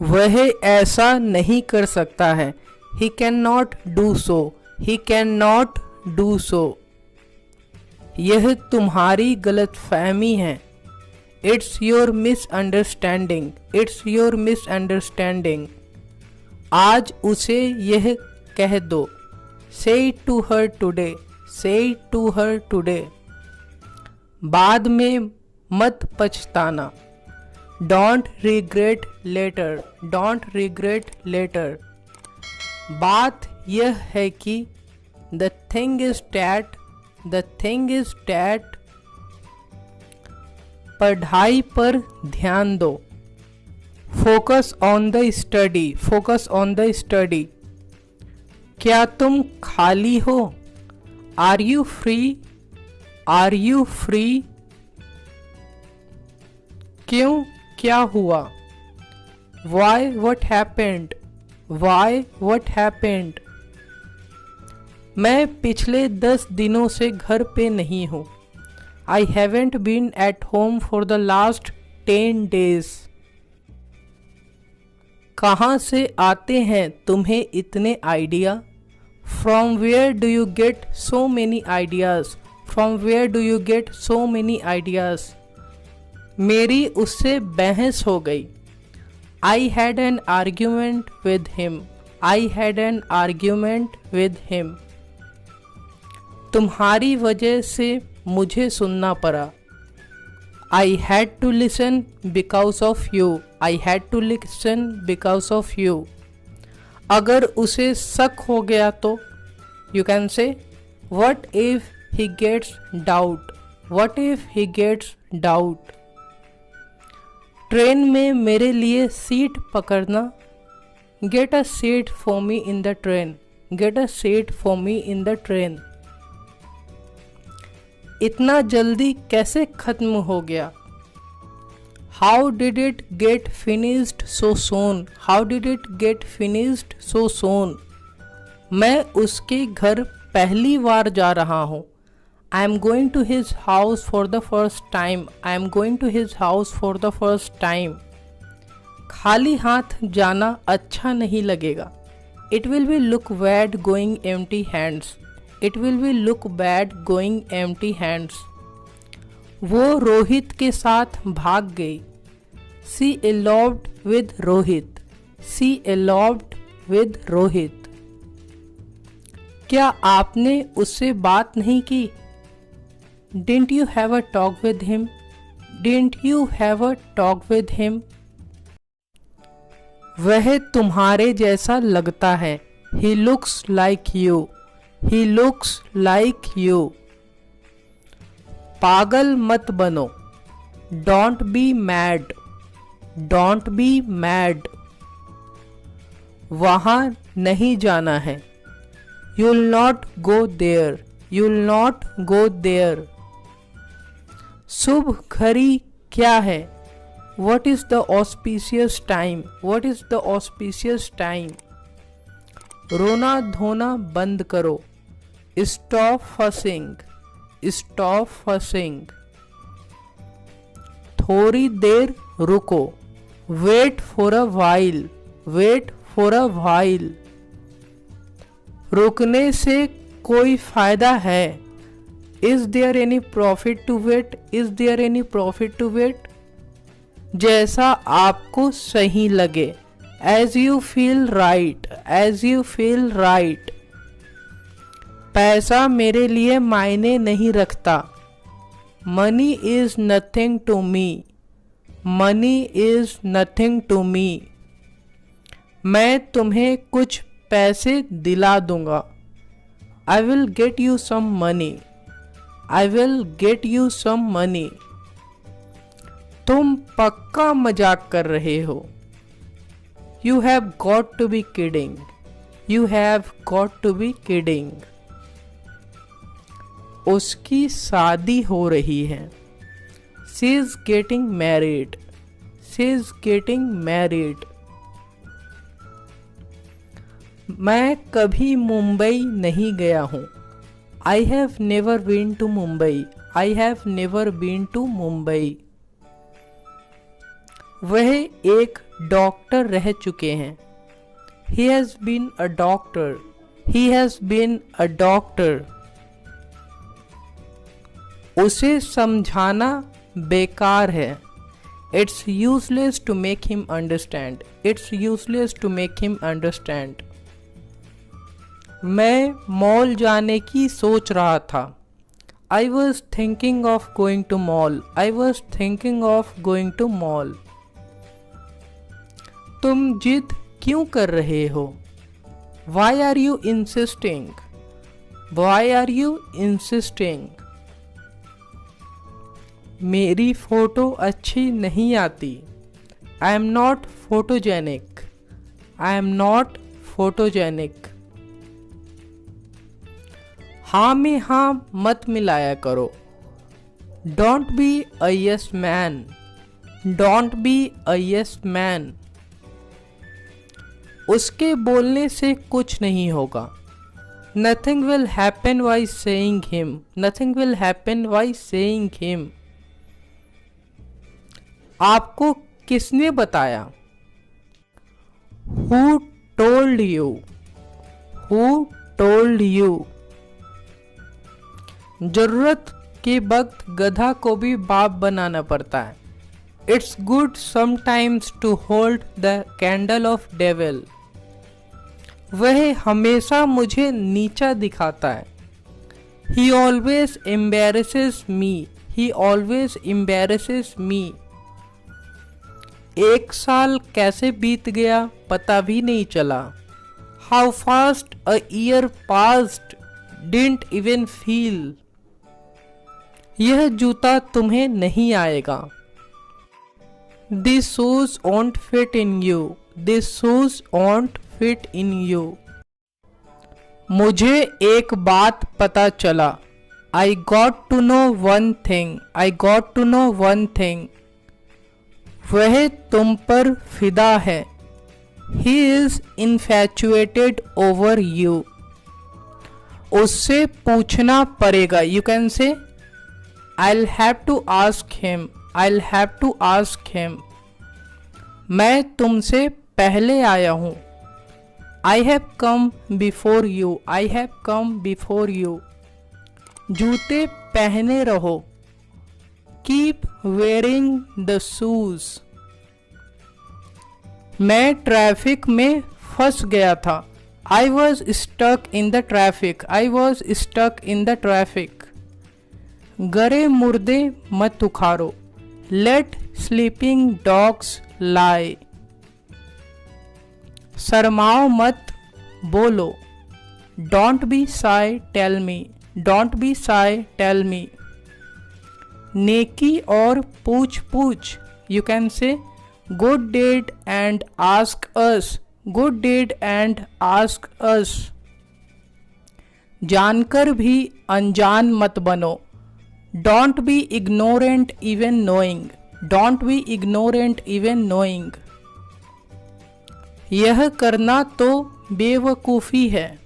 वह ऐसा नहीं कर सकता है। He cannot do so. He cannot do so. यह तुम्हारी गलतफहमी है। It's your misunderstanding. It's your misunderstanding. आज उसे यह कह दो। Say it to her today. Say it to her today. बाद में मत पछताना। Don't regret later. Don't regret later. बात यह है कि the thing is that पढ़ाई पर ध्यान दो। Focus on the study. Focus on the study. क्या तुम खाली हो? Are you free? Are you free? क्यों? क्या हुआ? Why? What happened? Why? What happened? मैं पिछले 10 दिनों से घर पे नहीं हूँ। I haven't been at home for the last 10 days. कहाँ से आते हैं तुम्हें इतने idea? From where do you get so many ideas? From where do you get so many ideas? मेरी उससे बहस हो गई। I had an argument with him. I had an argument with him. तुम्हारी वजह से मुझे सुनना पड़ा। I had to listen because of you. I had to listen because of you. अगर उसे शक हो गया तो you can say what if he gets doubt? What if he gets doubt? Train में मेरे लिए सीट पकड़ना। Get a seat for me in the train. Get a seat for me in the train. इतना जल्दी कैसे खत्म हो गया? How did it get finished so soon? How did it get finished so soon? मैं उसके घर पहली बार जा रहा हूँ। I am going to his house for the first time. I am going to his house for the first time. खाली हाथ जाना अच्छा नहीं लगेगा। It will be look bad going empty hands. It will be look bad going empty hands. वो रोहित के साथ भाग गई। She eloped with Rohit. She eloped with Rohit. क्या आपने उससे बात नहीं की? Didn't you have a talk with him? Didn't you have a talk with him? वह तुम्हारे जैसा लगता है। He looks like you. He looks like you. पागल मत बनो। Don't be mad. Don't be mad. वहाँ नहीं जाना है। You'll not go there. You'll not go there. शुभ घड़ी क्या है? What is the auspicious time? What is the auspicious time? रोना धोना बंद करो। Stop fussing. Stop fussing. थोड़ी देर रुको। Wait for a while. Wait for a while. रुकने से कोई फायदा है? Is there any profit to wait? Is there any profit to wait? जैसा आपको सही लगे। As you feel right. As you feel right. पैसा मेरे लिए मायने नहीं रखता। Money is nothing to me. Money is nothing to me. मैं तुम्हें कुछ पैसे दिला दूंगा। I will get you some money. I will get you some money. तुम पक्का मजाक कर रहे हो। You have got to be kidding. You have got to be kidding. उसकी शादी हो रही है। She is getting married. She is getting married. मैं कभी मुंबई नहीं गया हूँ। I have never been to Mumbai. I have never been to Mumbai. वह एक डॉक्टर रह चुके हैं। He has been a doctor. He has been a doctor. उसे समझाना बेकार है। It's useless to make him understand. It's useless to make him understand. मैं मॉल जाने की सोच रहा था। I was thinking of going to mall. I was thinking of going to mall. तुम जिद क्यों कर रहे हो? Why are you insisting? Why are you insisting? मेरी फोटो अच्छी नहीं आती। I am not photogenic. I am not photogenic. हाँ में हाँ मत मिलाया करो। Don't be a yes man. Don't be a yes man. उसके बोलने से कुछ नहीं होगा। Nothing will happen by saying him. Nothing will happen by saying him. आपको किसने बताया? Who told you? Who told you? जरूरत के वक्त गधा को भी बाप बनाना पड़ता है। It's good sometimes to hold the candle of devil. वह हमेशा मुझे नीचा दिखाता है। He always embarrasses me. He always embarrasses me. एक साल कैसे बीत गया पता भी नहीं चला। How fast a year passed, didn't even feel. यह जूता तुम्हें नहीं आएगा। These shoes won't fit in you. These shoes won't fit in you. मुझे एक बात पता चला। I got to know one thing. I got to know one thing. वह तुम पर फिदा है। He is infatuated over you. उससे पूछना पड़ेगा। You can say I'll have to ask him. I'll have to ask him. मैं तुमसे पहले आया हूँ। I have come before you. I have come before you. जूते पहने रहो। Keep wearing the shoes. मैं ट्रैफिक में फंस गया था। I was stuck in the traffic. I was stuck in the traffic. गरे मुर्दे मत उखाड़ो। Let sleeping dogs lie. शर्माओ मत, बोलो। Don't be shy, tell me. Don't be shy, tell me. नेकी और पूछ पूछ। You can say good deed and ask us. Good deed and ask us. जानकर भी अनजान मत बनो। Don't be ignorant even knowing. Don't be ignorant even knowing. यह करना तो बेवकूफ़ी है।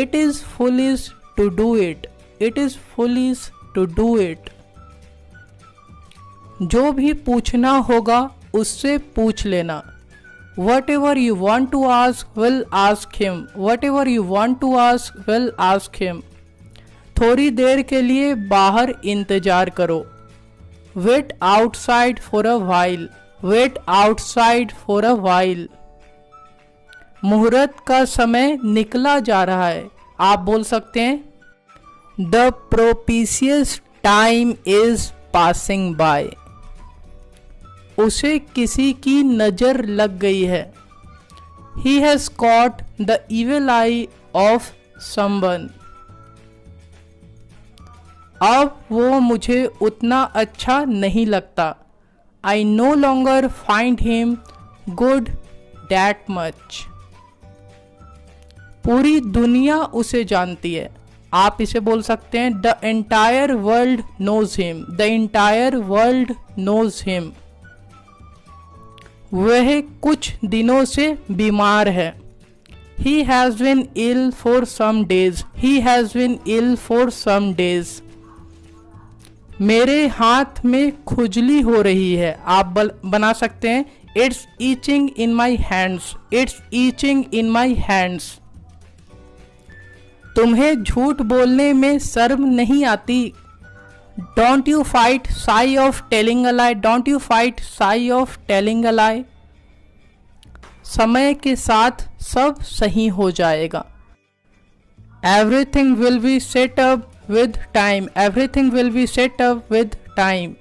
It is foolish to do it. It is foolish to do it. जो भी पूछना होगा उससे पूछ लेना। Whatever you want to ask, will ask him. Whatever you want to ask, will ask him. थोड़ी देर के लिए बाहर इंतजार करो। Wait outside for a while. Wait outside for a while. मुहूर्त का समय निकला जा रहा है। आप बोल सकते हैं The propitious time is passing by. उसे किसी की नज़र लग गई है। He has caught the evil eye of someone. अब वो मुझे उतना अच्छा नहीं लगता। I no longer find him good that much. पूरी दुनिया उसे जानती है। आप इसे बोल सकते हैं The entire world knows him. The entire world knows him. वह कुछ दिनों से बीमार है। He has been ill for some days. He has been ill for some days. मेरे हाथ में खुजली हो रही है। आप बना सकते हैं it's itching in my hands, it's itching in my hands. तुम्हें झूठ बोलने में शर्म नहीं आती। Don't you fight shy of telling a lie, don't you fight shy of telling a lie. समय के साथ सब सही हो जाएगा। Everything will be set up with time, everything will be set up with time.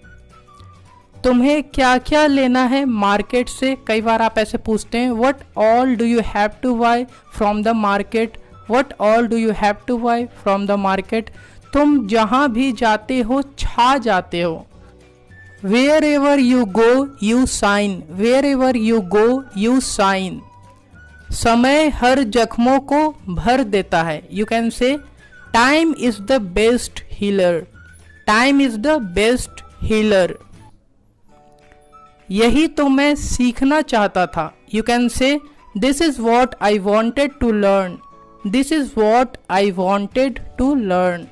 तुम्हें क्या क्या लेना है मार्केट से? कई बार आप ऐसे पूछते हैं, what all do you have to buy from the market, what all do you have to buy from the market. तुम जहाँ भी जाते हो छा जाते हो। Wherever you go you shine, wherever you go you shine. समय हर जख्मों को भर देता है। You can say time is the best healer, time is the best healer. यही तो मैं सीखना चाहता था। You can say this is what I wanted to learn, this is what I wanted to learn.